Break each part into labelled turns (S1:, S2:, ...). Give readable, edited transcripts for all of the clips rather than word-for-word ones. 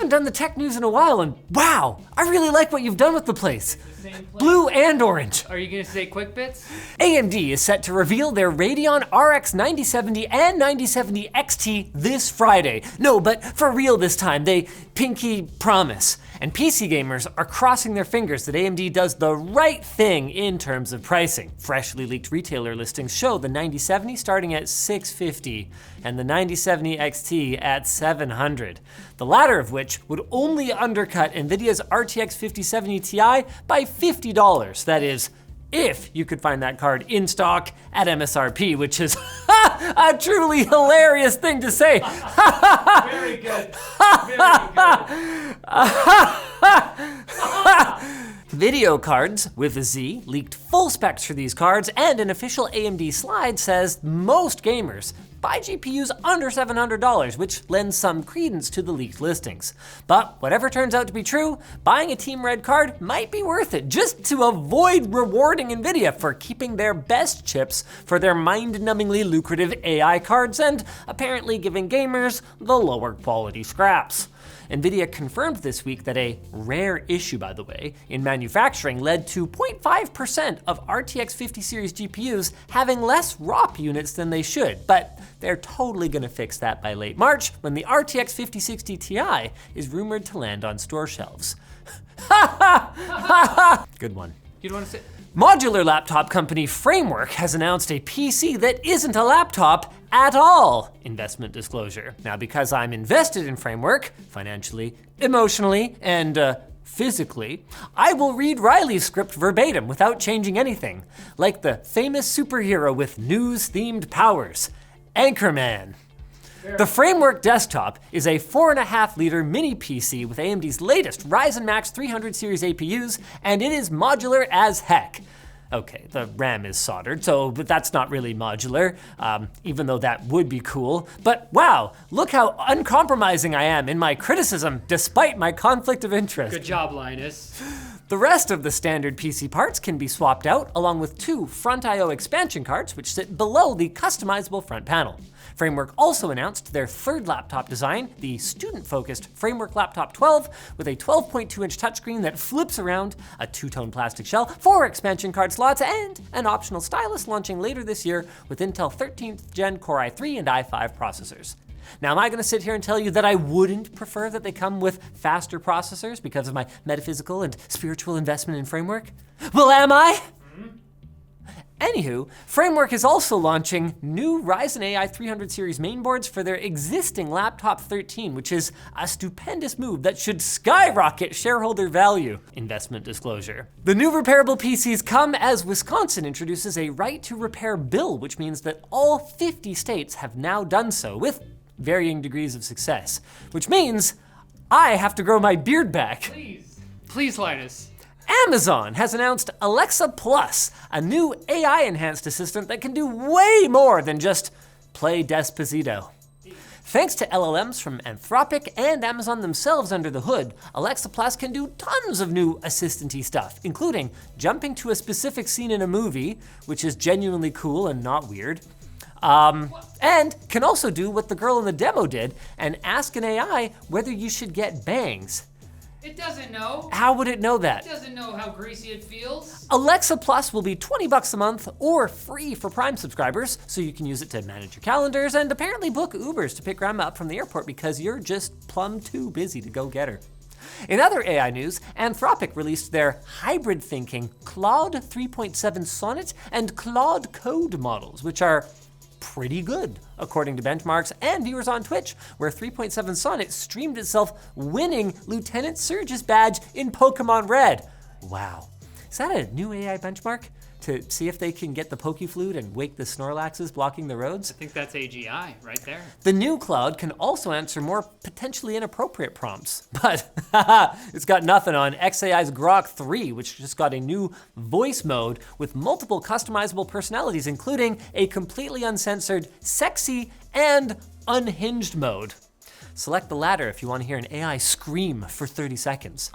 S1: haven't done the tech news in a while, and wow, I really like what you've done with the place. Blue and orange.
S2: Are you gonna say quick bits?
S1: AMD is set to reveal their Radeon RX 9070 and 9070 XT this Friday. No, but for real this time, they pinky promise. And PC gamers are crossing their fingers that AMD does the right thing in terms of pricing. Freshly leaked retailer listings show the 9070 starting at $650 and the 9070 XT at $700. The latter of which would only undercut NVIDIA's RTX 5070 Ti by $50. That is, if you could find that card in stock at MSRP, which is a truly hilarious thing to say.
S2: Very good. Very good.
S1: Video cards with a Z leaked full specs for these cards, and an official AMD slide says most gamers buy GPUs under $700, which lends some credence to the leaked listings. But whatever turns out to be true, buying a Team Red card might be worth it just to avoid rewarding NVIDIA for keeping their best chips for their mind-numbingly lucrative AI cards and apparently giving gamers the lower quality scraps. NVIDIA confirmed this week that a rare issue, by the way, in manufacturing led to 0.5% of RTX 50 series GPUs having less ROP units than they should, but they're totally gonna fix that by late March when the RTX 5060 Ti is rumored to land on store shelves. Good one.
S2: You'd wanna say?
S1: Modular laptop company Framework has announced a PC that isn't a laptop at all. Investment disclosure. Now, because I'm invested in Framework, financially, emotionally, and physically, I will read Riley's script verbatim without changing anything, like the famous superhero with news-themed powers, Anchorman. The Framework desktop is a 4.5-liter mini PC with AMD's latest Ryzen Max 300 series APUs, and it is modular as heck. Okay, the RAM is soldered, but that's not really modular, even though that would be cool. But wow, look how uncompromising I am in my criticism despite my conflict of interest.
S2: Good job, Linus.
S1: The rest of the standard PC parts can be swapped out, along with 2 front I/O expansion cards, which sit below the customizable front panel. Framework also announced their third laptop design, the student-focused Framework Laptop 12, with a 12.2-inch touchscreen that flips around, a 2-tone plastic shell, 4 expansion card slots, and an optional stylus launching later this year with Intel 13th Gen Core i3 and i5 processors. Now, am I gonna sit here and tell you that I wouldn't prefer that they come with faster processors because of my metaphysical and spiritual investment in Framework? Well, am I? Anywho, Framework is also launching new Ryzen AI 300 series mainboards for their existing Laptop 13, which is a stupendous move that should skyrocket shareholder value. Investment disclosure. The new repairable PCs come as Wisconsin introduces a right to repair bill, which means that all 50 states have now done so with varying degrees of success, which means I have to grow my beard back.
S2: Please, Linus.
S1: Amazon has announced Alexa Plus, a new AI-enhanced assistant that can do way more than just play Despacito. Thanks to LLMs from Anthropic and Amazon themselves under the hood, Alexa Plus can do tons of new assistant-y stuff, including jumping to a specific scene in a movie, which is genuinely cool and not weird, and can also do what the girl in the demo did and ask an AI whether you should get bangs.
S2: It doesn't know.
S1: How would it know that?
S2: It doesn't know how greasy it feels.
S1: Alexa Plus will be $20 a month or free for Prime subscribers, so you can use it to manage your calendars and apparently book Ubers to pick grandma up from the airport because you're just plumb too busy to go get her. In other AI news, Anthropic released their hybrid thinking Claude 3.7 Sonnet and Claude Code models, which are pretty good, according to benchmarks and viewers on Twitch, where 3.7 Sonnet streamed itself winning Lieutenant Surge's badge in Pokemon Red. Wow. Is that a new AI benchmark? To see if they can get the Pokeflute and wake the Snorlaxes blocking the roads?
S2: I think that's AGI right there.
S1: The new Claude can also answer more potentially inappropriate prompts, but it's got nothing on xAI's Grok 3, which just got a new voice mode with multiple customizable personalities, including a completely uncensored, sexy, and unhinged mode. Select the latter if you want to hear an AI scream for 30 seconds.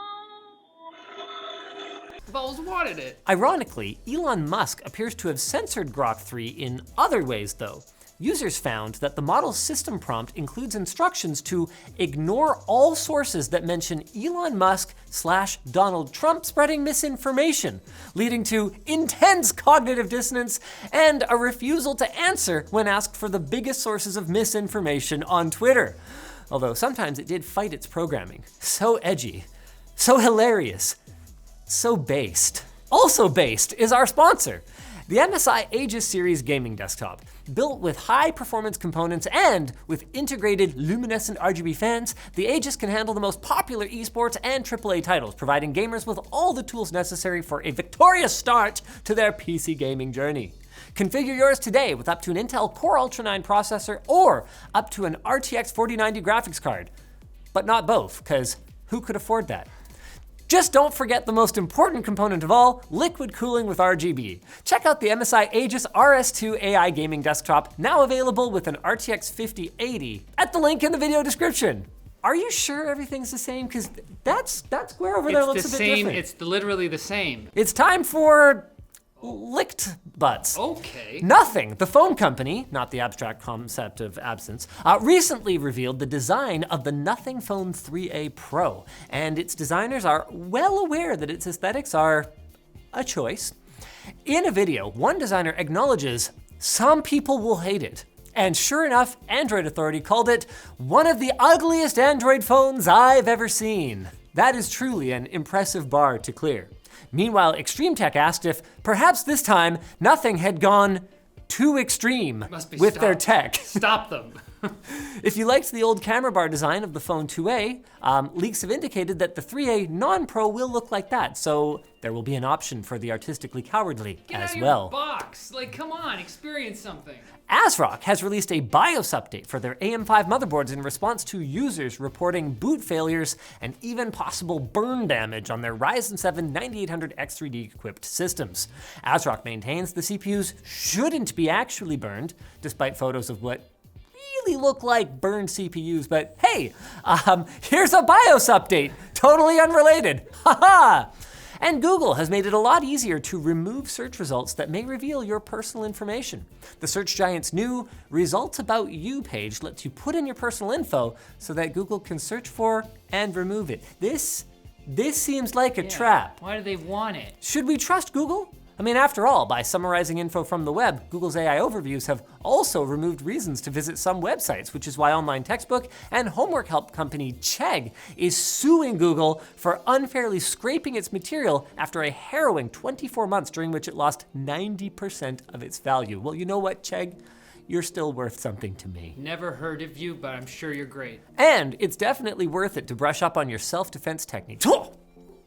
S2: I've always wanted it.
S1: Ironically, Elon Musk appears to have censored Grok 3 in other ways though. users found that the model's system prompt includes instructions to ignore all sources that mention Elon Musk/Donald Trump spreading misinformation, leading to intense cognitive dissonance and a refusal to answer when asked for the biggest sources of misinformation on Twitter. Although sometimes it did fight its programming. So edgy, so hilarious, so based. Also based is our sponsor, the MSI Aegis series gaming desktop. Built with high performance components and with integrated luminescent RGB fans, the Aegis can handle the most popular esports and AAA titles, providing gamers with all the tools necessary for a victorious start to their PC gaming journey. Configure yours today with up to an Intel Core Ultra 9 processor or up to an RTX 4090 graphics card. But not both, because who could afford that? Just don't forget the most important component of all, liquid cooling with RGB. Check out the MSI Aegis RS2 AI gaming desktop, now available with an RTX 5080 at the link in the video description. Are you sure everything's the same? Because that square over there looks a bit different.
S2: It's literally the same.
S1: It's time for licked butts.
S2: Okay.
S1: Nothing, the phone company, not the abstract concept of absence, recently revealed the design of the Nothing Phone 3A Pro, and its designers are well aware that its aesthetics are a choice. In a video, one designer acknowledges some people will hate it. And sure enough, Android Authority called it one of the ugliest Android phones I've ever seen. That is truly an impressive bar to clear. Meanwhile, Extreme Tech asked if perhaps this time Nothing had gone too extreme with their tech.
S2: Stop them.
S1: If you liked the old camera bar design of the phone 2A, leaks have indicated that the 3A non-Pro will look like that, so there will be an option for the artistically cowardly as well.
S2: Get out of your box. Like, come on, experience something.
S1: ASRock has released a BIOS update for their AM5 motherboards in response to users reporting boot failures and even possible burn damage on their Ryzen 7 9800 X3D equipped systems. ASRock maintains the CPUs shouldn't be actually burned, despite photos of what really look like burned CPUs, but hey, here's a BIOS update, totally unrelated, haha! And Google has made it a lot easier to remove search results that may reveal your personal information. The search giant's new Results About You page lets you put in your personal info so that Google can search for and remove it. This seems like a trap.
S2: Why do they want it?
S1: Should we trust Google? I mean, after all, by summarizing info from the web, Google's AI overviews have also removed reasons to visit some websites, which is why online textbook and homework help company Chegg is suing Google for unfairly scraping its material after a harrowing 24 months during which it lost 90% of its value. Well, you know what, Chegg? You're still worth something to me.
S2: Never heard of you, but I'm sure you're great.
S1: And it's definitely worth it to brush up on your self-defense techniques.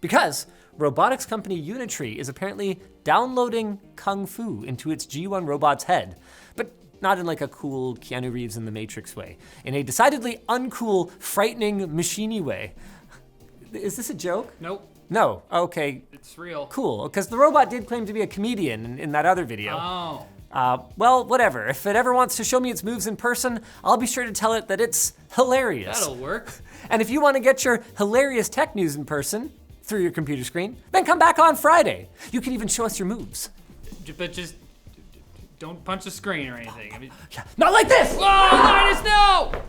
S1: Because robotics company Unitree is apparently downloading Kung Fu into its G1 robot's head, but not in like a cool Keanu Reeves in the Matrix way, in a decidedly uncool, frightening, machiney way. Is this a joke?
S2: Nope.
S1: No, okay.
S2: It's real.
S1: Cool, because the robot did claim to be a comedian in that other video.
S2: Oh.
S1: Well, whatever. If it ever wants to show me its moves in person, I'll be sure to tell it that it's hilarious.
S2: That'll work.
S1: And if you want to get your hilarious tech news in person, through your computer screen, then come back on Friday. You can even show us your moves.
S2: But just don't punch the screen or anything. I mean,
S1: Not like this!
S2: Whoa, Linus, no!